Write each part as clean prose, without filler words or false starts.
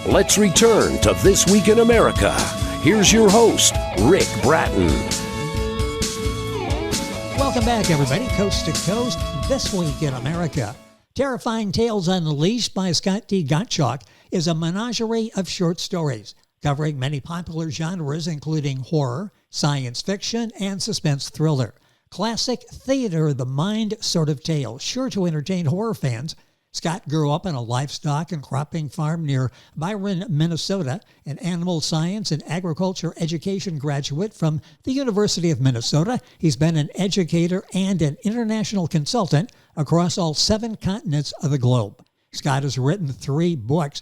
Let's return to This Week in America. Here's your host, Rick Bratton. Welcome back, everybody. Coast to Coast, This Week in America. Terrifying Tales Unleashed by Scott D. Gottschalk is a menagerie of short stories covering many popular genres, including horror, science fiction, and suspense thriller. Classic theater of the mind sort of tale, sure to entertain horror fans. Scott grew up on a livestock and cropping farm near Byron, Minnesota, an animal science and agriculture education graduate from the University of Minnesota. He's been an educator and an international consultant across all 7 continents of the globe. Scott has written 3 books,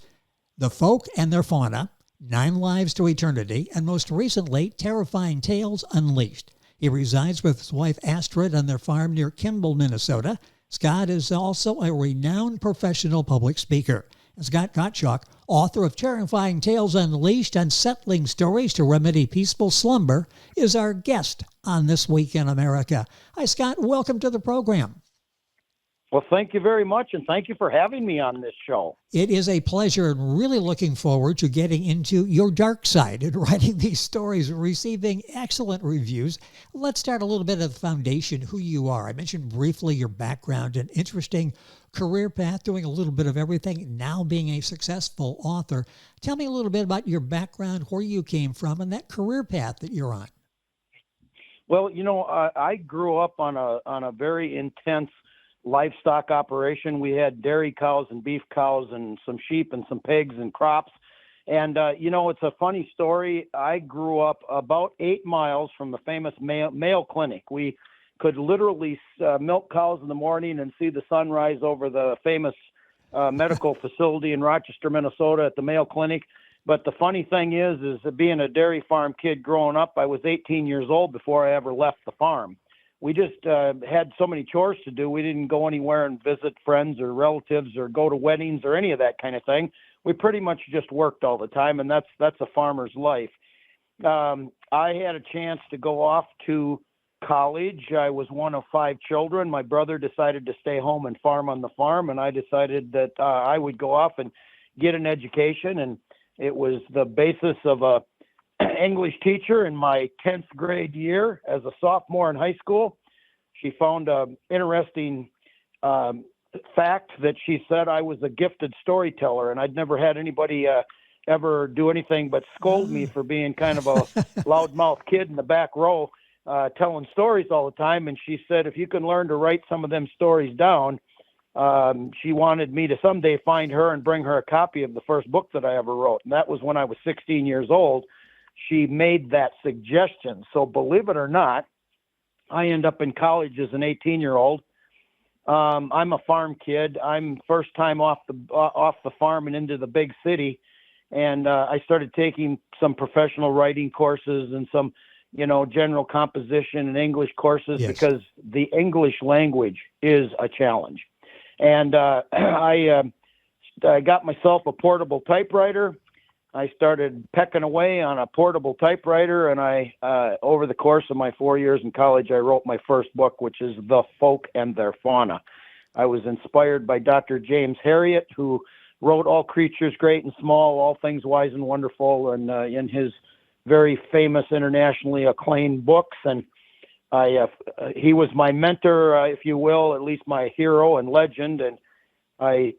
The Folk and Their Fauna, 9 Lives to Eternity, and most recently, Terrifying Tales Unleashed. He resides with his wife Astrid on their farm near Kimball, Minnesota. Scott is also a renowned professional public speaker. And Scott Gottschalk, author of Terrifying Tales Unleashed, Unsettling Stories to Remedy Peaceful Slumber, is our guest on This Week in America. Hi, Scott. Welcome to the program. Well, thank you very much, and thank you for having me on this show. It is a pleasure, and really looking forward to getting into your dark side and writing these stories, receiving excellent reviews. Let's start a little bit of the foundation, who you are. I mentioned briefly your background, an interesting career path, doing a little bit of everything, now being a successful author. Tell me a little bit about your background, where you came from, and that career path that you're on. Well, I grew up on a very intense livestock operation. We had dairy cows and beef cows and some sheep and some pigs and crops. And, it's a funny story. I grew up about 8 miles from the famous Mayo Clinic. We could literally milk cows in the morning and see the sunrise over the famous medical facility in Rochester, Minnesota at the Mayo Clinic. But the funny thing is being a dairy farm kid growing up, I was 18 years old before I ever left the farm. We just had so many chores to do. We didn't go anywhere and visit friends or relatives or go to weddings or any of that kind of thing. We pretty much just worked all the time, and that's a farmer's life. I had a chance to go off to college. I was one of 5 children. My brother decided to stay home and farm on the farm, and I decided that I would go off and get an education, and it was the basis of a English teacher in my 10th grade year as a sophomore in high school. She found an interesting fact that she said I was a gifted storyteller, and I'd never had anybody ever do anything but scold me for being kind of a loudmouth kid in the back row telling stories all the time. And she said, if you can learn to write some of them stories down, she wanted me to someday find her and bring her a copy of the first book that I ever wrote. And that was when I was 16 years old. She made that suggestion. So believe it or not, I end up in college as an 18-year-old. I'm a farm kid. I'm first time off the farm and into the big city. And I started taking some professional writing courses and some, general composition and English courses. Yes. Because the English language is a challenge. And I got myself a portable typewriter. I started pecking away on a portable typewriter, and I, over the course of my 4 years in college, I wrote my first book, which is The Folk and Their Fauna. I was inspired by Dr. James Herriot, who wrote All Creatures Great and Small, All Things Wise and Wonderful, and in his very famous, internationally acclaimed books. And he was my mentor, if you will, at least my hero and legend, and I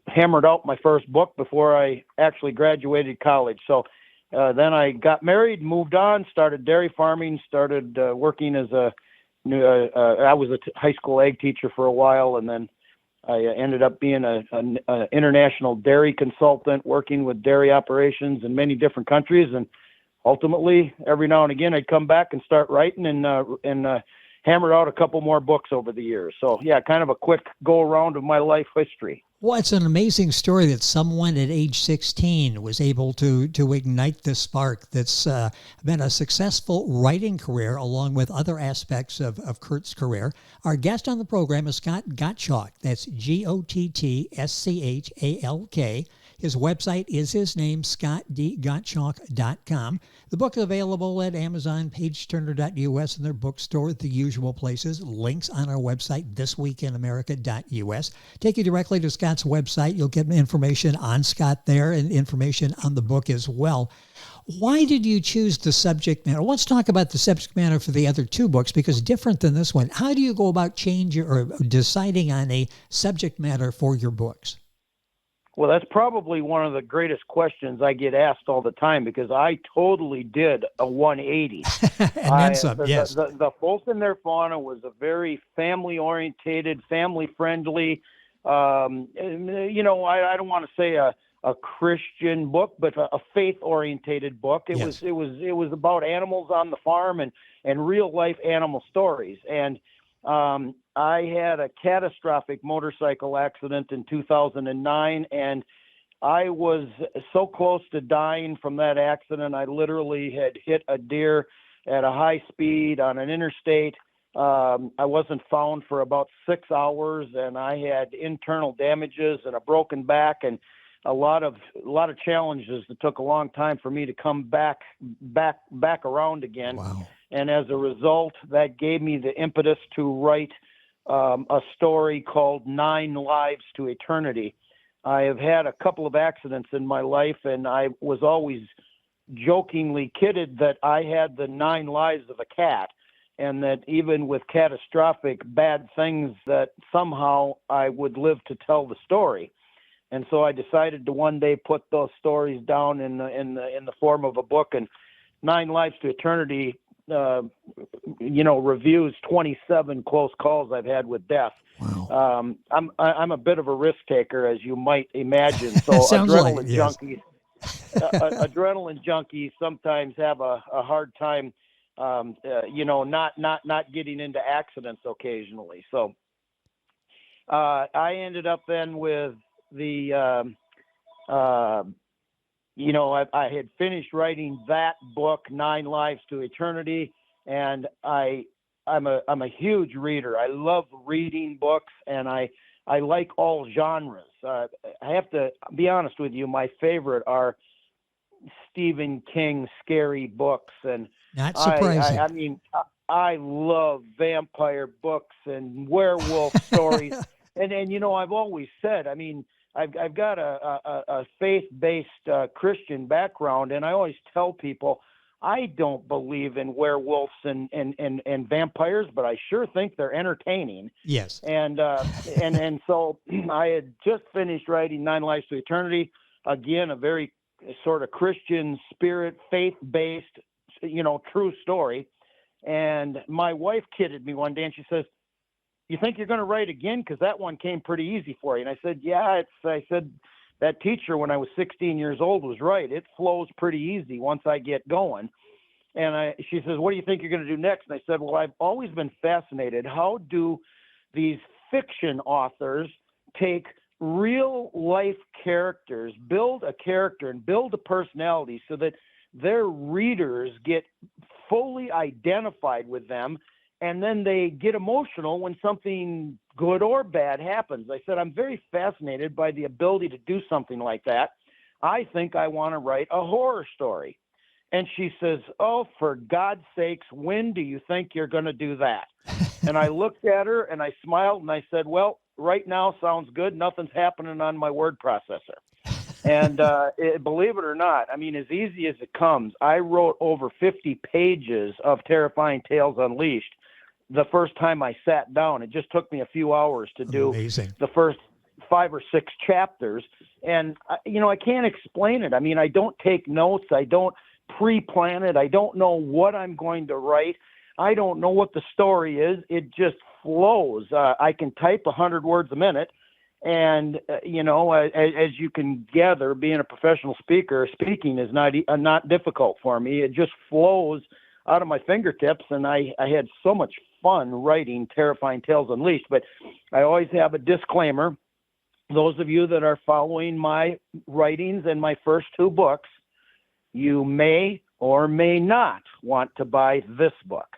hammered out my first book before I actually graduated college. So then I got married, moved on, started dairy farming, started working as I was a high school ag teacher for a while, and then I ended up being an international dairy consultant, working with dairy operations in many different countries. And ultimately, every now and again, I'd come back and start writing and hammered out a couple more books over the years. So yeah, kind of a quick go around of my life history. Well, it's an amazing story that someone at age 16 was able to ignite this spark that's been a successful writing career along with other aspects of Kurt's career. Our guest on the program is Scott Gottschalk. That's Gottschalk. His website is his name, scottdgottschalk.com. The book is available at Amazon, pageturner.us, and their bookstore at the usual places. Links on our website, thisweekinamerica.us. Take you directly to Scott's website. You'll get information on Scott there and information on the book as well. Why did you choose the subject matter? Let's talk about the subject matter for the other two books, because different than this one. How do you go about changing or deciding on a subject matter for your books? Well, that's probably one of the greatest questions I get asked all the time, because I totally did a 180. And then some, yes. The Folk and Their Fauna was a very family-orientated, family-friendly, I don't want to say a Christian book, but a faith-orientated book. It was about animals on the farm and real life animal stories. And I had a catastrophic motorcycle accident in 2009, and I was so close to dying from that accident. I literally had hit a deer at a high speed on an interstate. I wasn't found for about 6 hours, and I had internal damages and a broken back and a lot of challenges that took a long time for me to come back around again. Wow. And as a result, that gave me the impetus to write a story called 9 Lives to Eternity. I have had a couple of accidents in my life, and I was always jokingly kidded that I had the 9 lives of a cat, and that even with catastrophic bad things, that somehow I would live to tell the story. And so I decided to one day put those stories down in the form of a book. And 9 Lives to Eternity, reviews 27 close calls I've had with death. Wow. I'm a bit of a risk taker, as you might imagine. So adrenaline junkies sometimes have a hard time, not getting into accidents occasionally. So I ended up then with I had finished writing that book, 9 Lives to Eternity, and I'm a huge reader. I love reading books, and I like all genres. I have to be honest with you, my favorite are Stephen King scary books, and not surprising. I love vampire books and werewolf stories. And I've always said, I've got a faith-based Christian background, and I always tell people I don't believe in werewolves and vampires, but I sure think they're entertaining. Yes. And so I had just finished writing 9 Lives to Eternity, again, a very sort of Christian spirit, faith-based, true story. And my wife kidded me one day, and she says, "You think you're going to write again? Because that one came pretty easy for you." And I said, "Yeah." I said, that teacher when I was 16 years old was right. It flows pretty easy once I get going. And she says, "What do you think you're going to do next?" And I said, "Well, I've always been fascinated. How do these fiction authors take real life characters, build a character and build a personality so that their readers get fully identified with them, and then they get emotional when something good or bad happens?" I said, "I'm very fascinated by the ability to do something like that. I think I want to write a horror story." And she says, "Oh, for God's sakes, when do you think you're going to do that?" And I looked at her and I smiled and I said, "Well, right now sounds good. Nothing's happening on my word processor." And believe it or not, as easy as it comes, I wrote over 50 pages of Terrifying Tales Unleashed the first time I sat down. It just took me a few hours to do the first 5 or 6 chapters. And, I can't explain it. I don't take notes. I don't pre-plan it. I don't know what I'm going to write. I don't know what the story is. It just flows. I can type 100 words a minute. And, as you can gather, being a professional speaker, speaking is not difficult for me. It just flows out of my fingertips. And I had so much fun writing Terrifying Tales Unleashed. But I always have a disclaimer. Those of you that are following my writings and my first 2 books, you may or may not want to buy this book.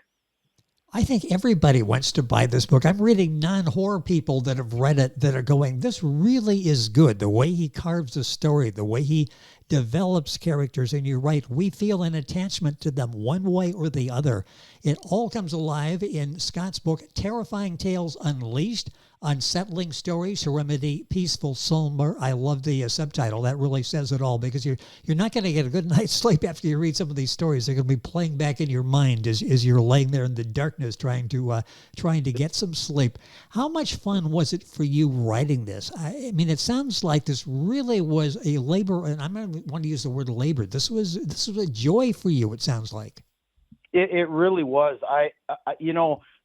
I think everybody wants to buy this book. I'm reading non-horror people that have read it that are going, this really is good. The way he carves the story, the way he develops characters. And you're right, we feel an attachment to them one way or the other. It all comes alive in Scott's book, Terrifying Tales Unleashed, Unsettling Stories to Remedy Peaceful Slumber. I love the subtitle. That really says it all, because you're not going to get a good night's sleep after you read some of these stories. They're going to be playing back in your mind as you're laying there in the darkness trying to get some sleep. How much fun was it for you writing this? I mean, it sounds like this really was a labor, and I'm going to want to use the word labor. This was a joy for you, it sounds like. It really was.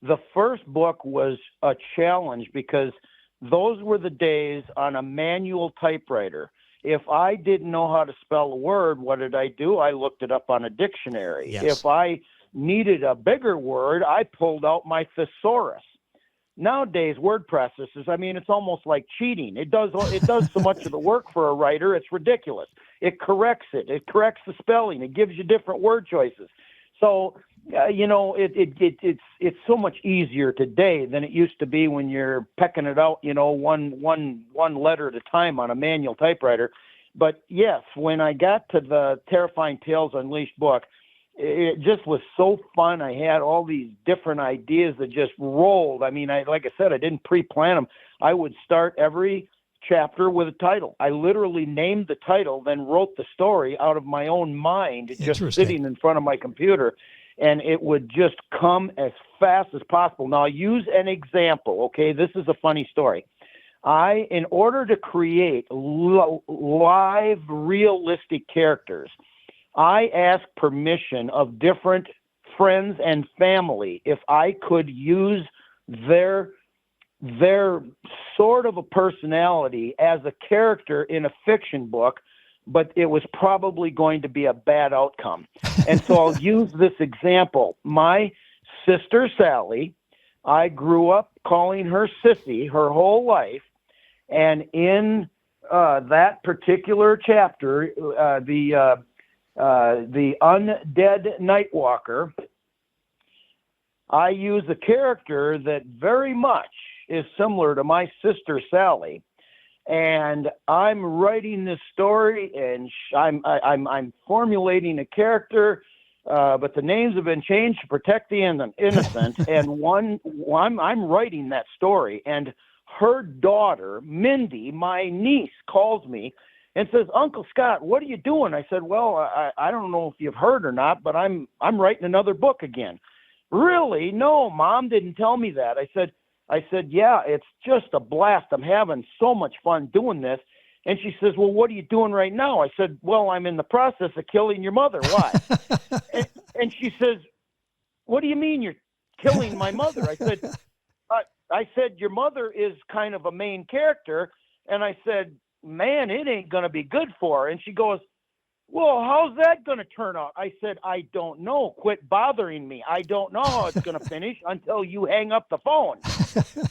The first book was a challenge because those were the days on a manual typewriter. If I didn't know how to spell a word, what did I do? I looked it up on a dictionary. Yes. If I needed a bigger word, I pulled out my thesaurus. Nowadays, word processors, it's almost like cheating. It does so much of the work for a writer, it's ridiculous. It corrects it. It corrects the spelling. It gives you different word choices. So, it's so much easier today than it used to be when you're pecking it out, one letter at a time on a manual typewriter. But yes, when I got to the Terrifying Tales Unleashed book, it just was so fun. I had all these different ideas that just rolled. Like I said, I didn't pre-plan them. I would start every chapter with a title. I literally named the title, then wrote the story out of my own mind, just sitting in front of my computer, and it would just come as fast as possible. Now, I'll use an example, okay? This is a funny story. In order to create live, realistic characters, I asked permission of different friends and family if I could use their sort of a personality as a character in a fiction book, but it was probably going to be a bad outcome. And so I'll use this example. My sister, Sally, I grew up calling her Sissy her whole life. And in that particular chapter, the undead Nightwalker, I use a character that very much is similar to my sister Sally, and I'm writing this story, and I'm formulating a character, but the names have been changed to protect the innocent. And I'm writing that story, and her daughter Mindy, my niece, calls me and says, "Uncle Scott, what are you doing?" I said, "Well, I don't know if you've heard or not, but I'm writing another book again." "Really? No, Mom didn't tell me that." I said, "Yeah, it's just a blast. I'm having so much fun doing this." And she says, "Well, what are you doing right now?" I said, "Well, I'm in the process of killing your mother." "Why?" and she says, "What do you mean you're killing my mother?" I said, "Your mother is kind of a main character." And I said, "Man, it ain't going to be good for her." And she goes, "Well, how's that going to turn out?" I said, "I don't know. Quit bothering me. I don't know how it's going to finish until you hang up the phone."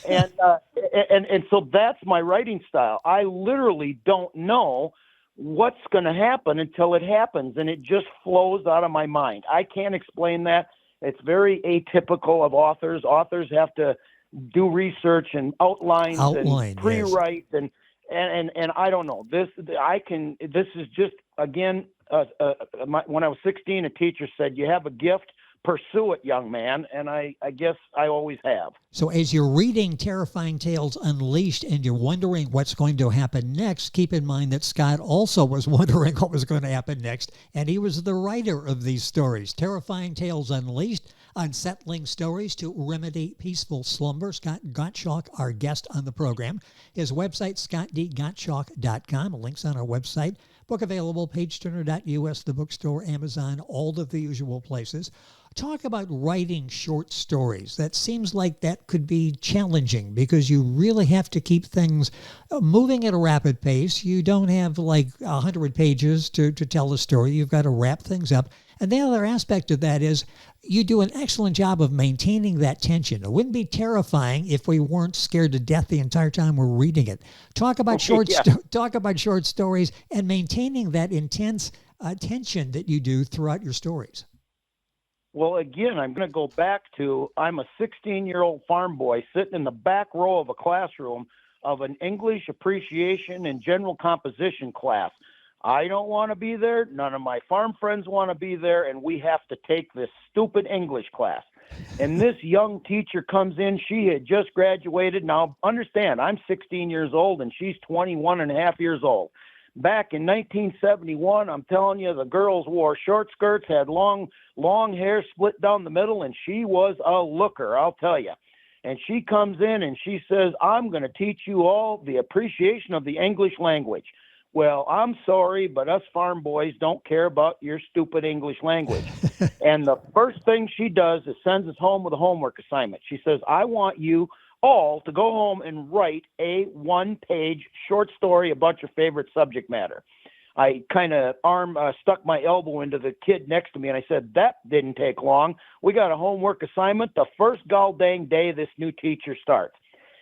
And so that's my writing style. I literally don't know what's going to happen until it happens, and it just flows out of my mind. I can't explain that. It's very atypical of authors. Authors have to do research and outlines and pre-write, yes. And I don't know. This is just, again, when I was 16, a teacher said, "You have a gift, pursue it, young man." And I guess I always have. So as you're reading Terrifying Tales Unleashed and you're wondering what's going to happen next, keep in mind that Scott also was wondering what was going to happen next, and he was the writer of these stories. Terrifying Tales Unleashed, Unsettling Stories to Remedy Peaceful Slumber. Scott Gottschalk, our guest on the program. His website, scottdgottschalk.com. Links on our website. Book available, pageturner.us, the bookstore, Amazon, all of the usual places. Talk about writing short stories. That seems like that could be challenging because you really have to keep things moving at a rapid pace. You don't have like 100 pages to tell a story. You've got to wrap things up. And the other aspect of that is you do an excellent job of maintaining that tension. It wouldn't be terrifying if we weren't scared to death the entire time we're reading it. Talk about short stories and maintaining that intense tension that you do throughout your stories. Well, again, I'm going to go back to I'm a 16-year-old farm boy sitting in the back row of a classroom of an English appreciation and general composition class. I don't want to be there. None of my farm friends want to be there, and we have to take this stupid English class. And this young teacher comes in. She had just graduated. Now, understand, I'm 16 years old, and she's 21 and a half years old. Back in 1971, I'm telling you, the girls wore short skirts, had long hair split down the middle, and she was a looker, I'll tell you. And she comes in and she says, I'm going to teach you all the appreciation of the English language. Well, I'm sorry, but us farm boys don't care about your stupid English language. And the first thing she does is sends us home with a homework assignment. She says, I want you all to go home and write a one-page short story about your favorite subject matter. I kind of stuck my elbow into the kid next to me, and I said, that didn't take long. We got a homework assignment the first gall-dang day this new teacher starts.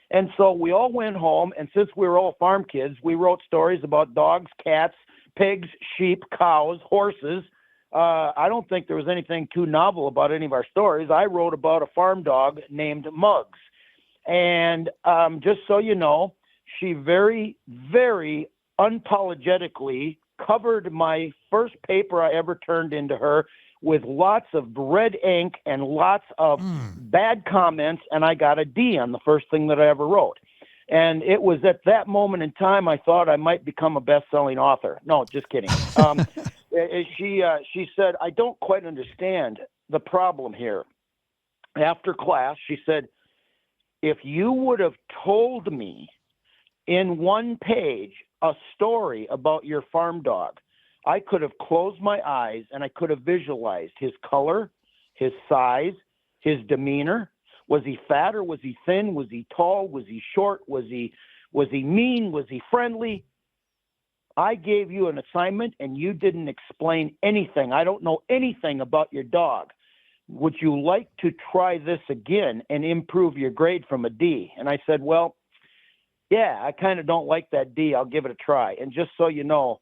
And so we all went home, and since we were all farm kids, we wrote stories about dogs, cats, pigs, sheep, cows, horses. I don't think there was anything too novel about any of our stories. I wrote about a farm dog named Muggs. And just so you know, she very, very unapologetically covered my first paper I ever turned into her with lots of red ink and lots of bad comments, and I got a D on the first thing that I ever wrote. And it was at that moment in time I thought I might become a best-selling author. No, just kidding. She said, I don't quite understand the problem here. After class, she said, if you would have told me in one page a story about your farm dog, I could have closed my eyes and I could have visualized his color, his size, his demeanor. Was he fat or was he thin? Was he tall? Was he short? Was he mean? Was he friendly? I gave you an assignment and you didn't explain anything. I don't know anything about your dog. Would you like to try this again and improve your grade from a D? And I said, well, yeah, I kind of don't like that D. I'll give it a try. And just so you know,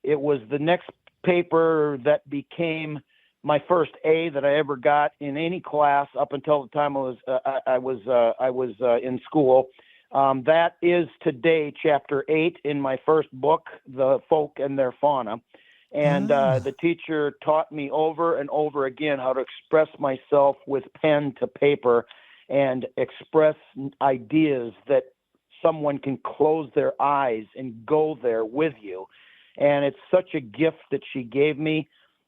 it was the next paper that became my first A that I ever got in any class up until the time I was in school. That is today chapter 8 in my first book, The Folk and Their Fauna. And the teacher taught me over and over again how to express myself with pen to paper and express ideas that someone can close their eyes and go there with you. And it's such a gift that she gave me.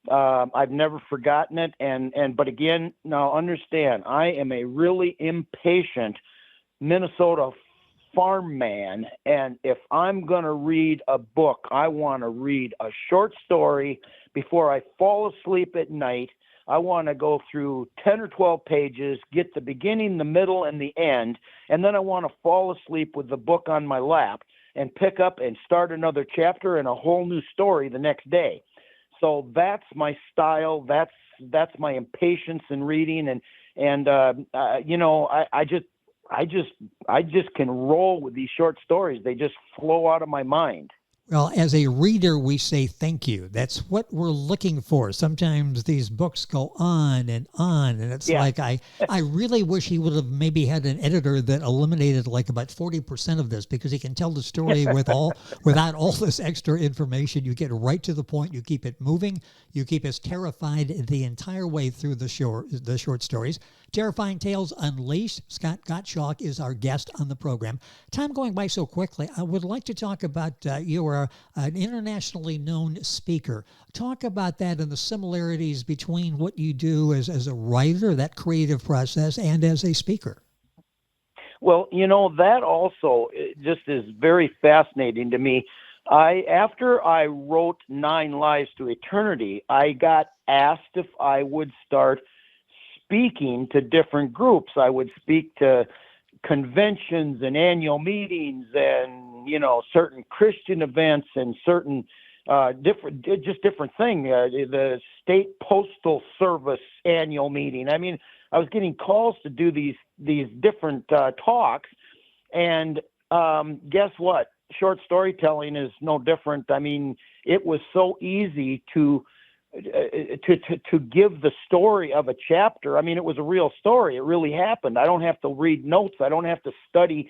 I've never forgotten it. But again, now understand, I am a really impatient Minnesota farm man. And if I'm going to read a book, I want to read a short story before I fall asleep at night. I want to go through 10 or 12 pages, get the beginning, the middle, and the end. And then I want to fall asleep with the book on my lap and pick up and start another chapter and a whole new story the next day. So that's my style. That's my impatience in reading. I just can roll with these short stories. They just flow out of my mind. Well, as a reader, we say thank you. That's what we're looking for. Sometimes these books go on, and it's like I really wish he would have maybe had an editor that eliminated like about 40% of this, because he can tell the story without all this extra information. You get right to the point. You keep it moving. You keep us terrified the entire way through the short stories. Terrifying Tales Unleashed. Scott Gottschalk is our guest on the program. Time going by so quickly. I would like to talk about you are an internationally known speaker. Talk about that and the similarities between what you do as a writer, that creative process, and as a speaker. Well, that also just is very fascinating to me. After I wrote 9 Lives to Eternity, I got asked if I would start speaking to different groups. I would speak to conventions and annual meetings and, certain Christian events and certain different things. The State Postal Service annual meeting. I mean, I was getting calls to do these different talks, and guess what? Short storytelling is no different. I mean, it was so easy to to give the story of a chapter. I mean, it was a real story. It really happened. I don't have to read notes. I don't have to study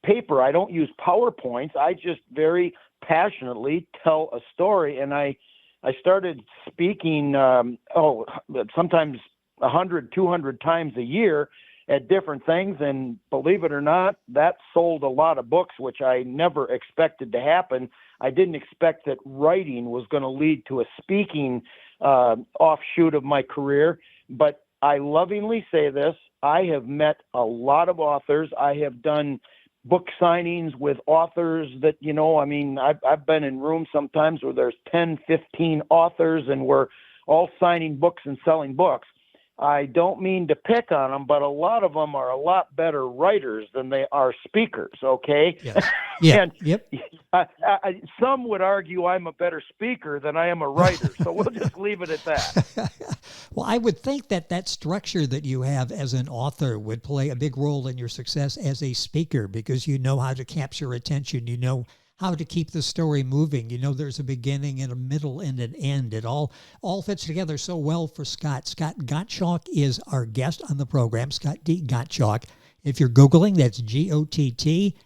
paper. I don't use PowerPoints. I just very passionately tell a story. And I started speaking, sometimes 100, 200 times a year at different things. And believe it or not, that sold a lot of books, which I never expected to happen. I didn't expect that writing was going to lead to a speaking offshoot of my career. But I lovingly say this, I have met a lot of authors. I have done book signings with authors that, I've been in rooms sometimes where there's 10, 15 authors and we're all signing books and selling books. I don't mean to pick on them, but a lot of them are a lot better writers than they are speakers, okay? Yes. Yeah. And yep. Some would argue I'm a better speaker than I am a writer, so we'll just leave it at that. Well, I would think that structure that you have as an author would play a big role in your success as a speaker, because you know how to capture attention, you know how to keep the story moving. You know, there's a beginning and a middle and an end. It all fits together so well for Scott. Scott Gottschalk is our guest on the program, Scott D. Gottschalk. If you're Googling, that's Gottschalk.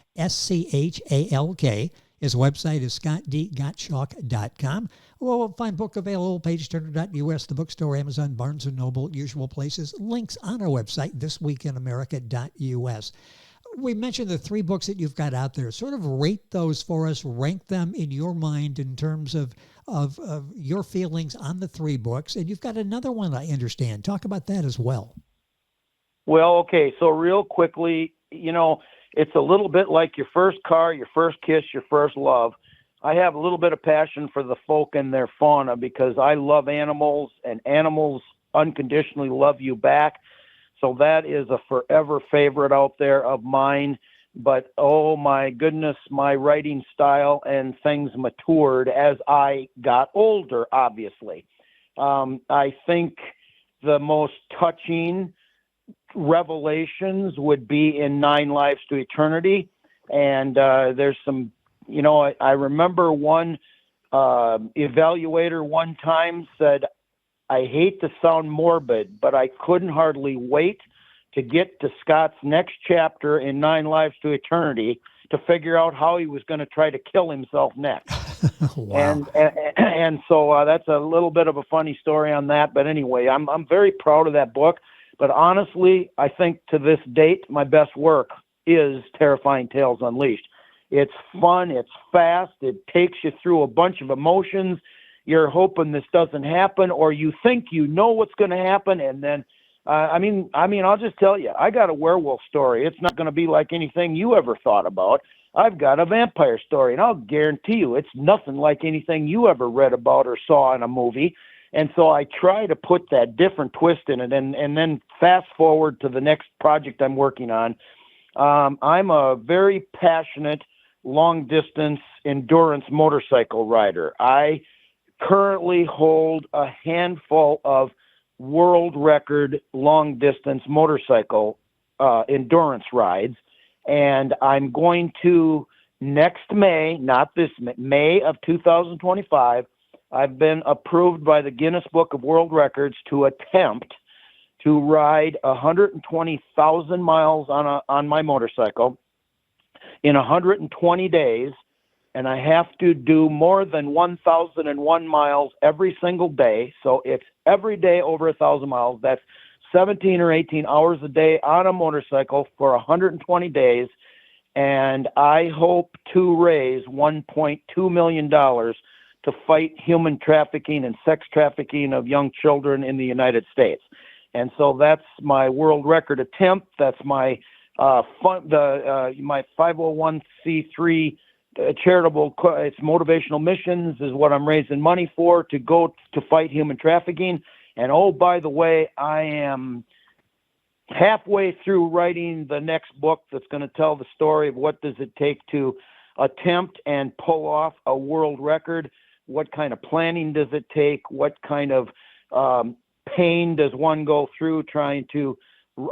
His website is scottdgottschalk.com. We'll find book available, pageturner.us, the bookstore, Amazon, Barnes & Noble, usual places. Links on our website, thisweekinamerica.us. We mentioned the 3 books that you've got out there. Sort of rate those for us, rank them in your mind in terms of your feelings on the 3 books. And you've got another one, I understand. Talk about that as well. Well, okay, so real quickly, it's a little bit like your first car, your first kiss, your first love. I have a little bit of passion for the folk and their fauna because I love animals, and animals unconditionally love you back. So that is a forever favorite out there of mine. But, oh my goodness, my writing style and things matured as I got older, obviously. I think the most touching revelations would be in 9 Lives to Eternity. And there's some, I remember one evaluator one time said, I hate to sound morbid, but I couldn't hardly wait to get to Scott's next chapter in 9 Lives to Eternity to figure out how he was going to try to kill himself next. Wow. And so that's a little bit of a funny story on that. But anyway, I'm very proud of that book. But honestly, I think to this date, my best work is Terrifying Tales Unleashed. It's fun. It's fast. It takes you through a bunch of emotions. You're hoping this doesn't happen, or you think you know what's going to happen, and then, I'll just tell you, I got a werewolf story. It's not going to be like anything you ever thought about. I've got a vampire story, and I'll guarantee you it's nothing like anything you ever read about or saw in a movie. And so I try to put that different twist in it, and then fast forward to the next project I'm working on. I'm a very passionate long-distance endurance motorcycle rider. I currently hold a handful of world record long distance motorcycle endurance rides. And I'm going to next May, not this May of 2025, I've been approved by the Guinness Book of World Records to attempt to ride 120,000 miles on my motorcycle in 120 days. And I have to do more than 1,001 miles every single day. So it's every day over 1,000 miles. That's 17 or 18 hours a day on a motorcycle for 120 days. And I hope to raise $1.2 million to fight human trafficking and sex trafficking of young children in the United States. And so that's my world record attempt. That's my my 501c3 charitable, it's motivational missions is what I'm raising money for, to go to fight human trafficking. And oh, by the way, I am halfway through writing the next book that's going to tell the story of what does it take to attempt and pull off a world record. What kind of planning does it take? What kind of pain does one go through trying to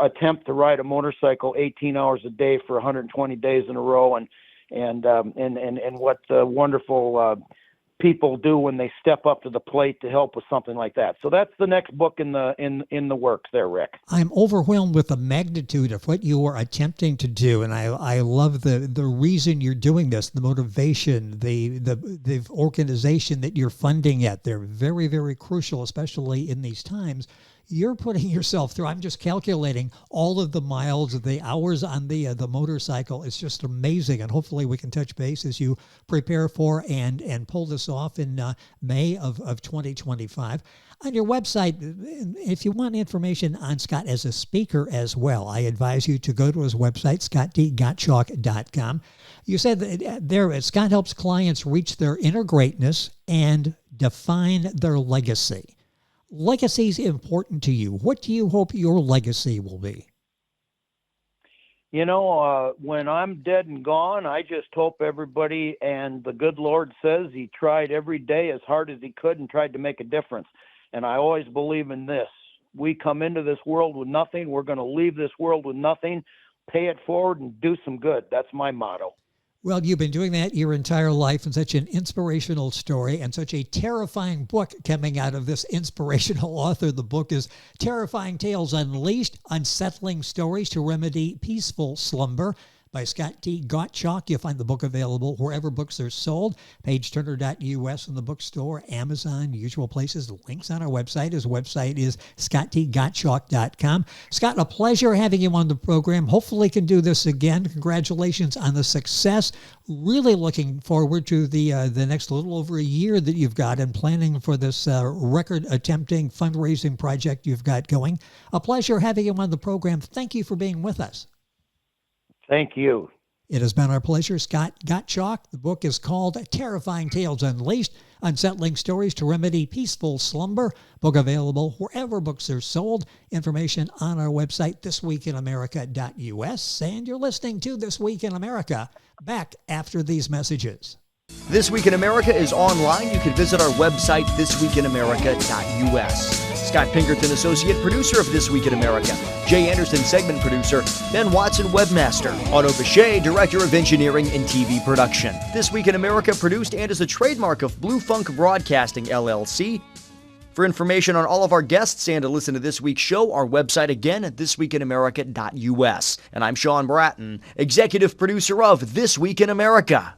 attempt to ride a motorcycle 18 hours a day for 120 days in a row? And what wonderful people do when they step up to the plate to help with something like that. So that's the next book in the works there, Rick. I'm overwhelmed with the magnitude of what you are attempting to do, and I love the reason you're doing this, the motivation, the organization that you're funding at. They're very, very crucial, especially in these times. You're putting yourself through, I'm just calculating all of the miles, the hours on the motorcycle. It's just amazing. And hopefully we can touch base as you prepare for and pull this off in May of 2025. On your website, if you want information on Scott as a speaker as well, I advise you to go to his website, scottdgottschalk.com. You said that there, Scott helps clients reach their inner greatness and define their legacy. Legacy is important to you. What do you hope your legacy will be? When I'm dead and gone, I just hope everybody, and the good Lord says he tried every day as hard as he could and tried to make a difference. And I always believe in this. We come into this world with nothing. We're going to leave this world with nothing. Pay it forward and do some good. That's my motto. Well, you've been doing that your entire life, and such an inspirational story and such a terrifying book coming out of this inspirational author. The book is Terrifying Tales Unleashed, Unsettling Stories to Remedy Peaceful Slumber by Scott T. Gottschalk. You'll find the book available wherever books are sold, pageturner.us in the bookstore, Amazon, usual places. Links on our website. His website is scottgottschalk.com. Scott, a pleasure having you on the program. Hopefully can do this again. Congratulations on the success. Really looking forward to the next little over a year that you've got and planning for this record-attempting fundraising project you've got going. A pleasure having you on the program. Thank you for being with us. Thank you. It has been our pleasure, Scott Gottschalk. The book is called Terrifying Tales Unleashed, Unsettling Stories to Remedy Peaceful Slumber. Book available wherever books are sold. Information on our website, thisweekinamerica.us. And you're listening to This Week in America. Back after these messages. This Week in America is online. You can visit our website, thisweekinamerica.us. Scott Pinkerton, Associate Producer of This Week in America. Jay Anderson, Segment Producer. Ben Watson, Webmaster. Otto Bechet, Director of Engineering and TV Production. This Week in America produced and is a trademark of Blue Funk Broadcasting, LLC. For information on all of our guests and to listen to this week's show, our website again at thisweekinamerica.us. And I'm Sean Bratton, Executive Producer of This Week in America.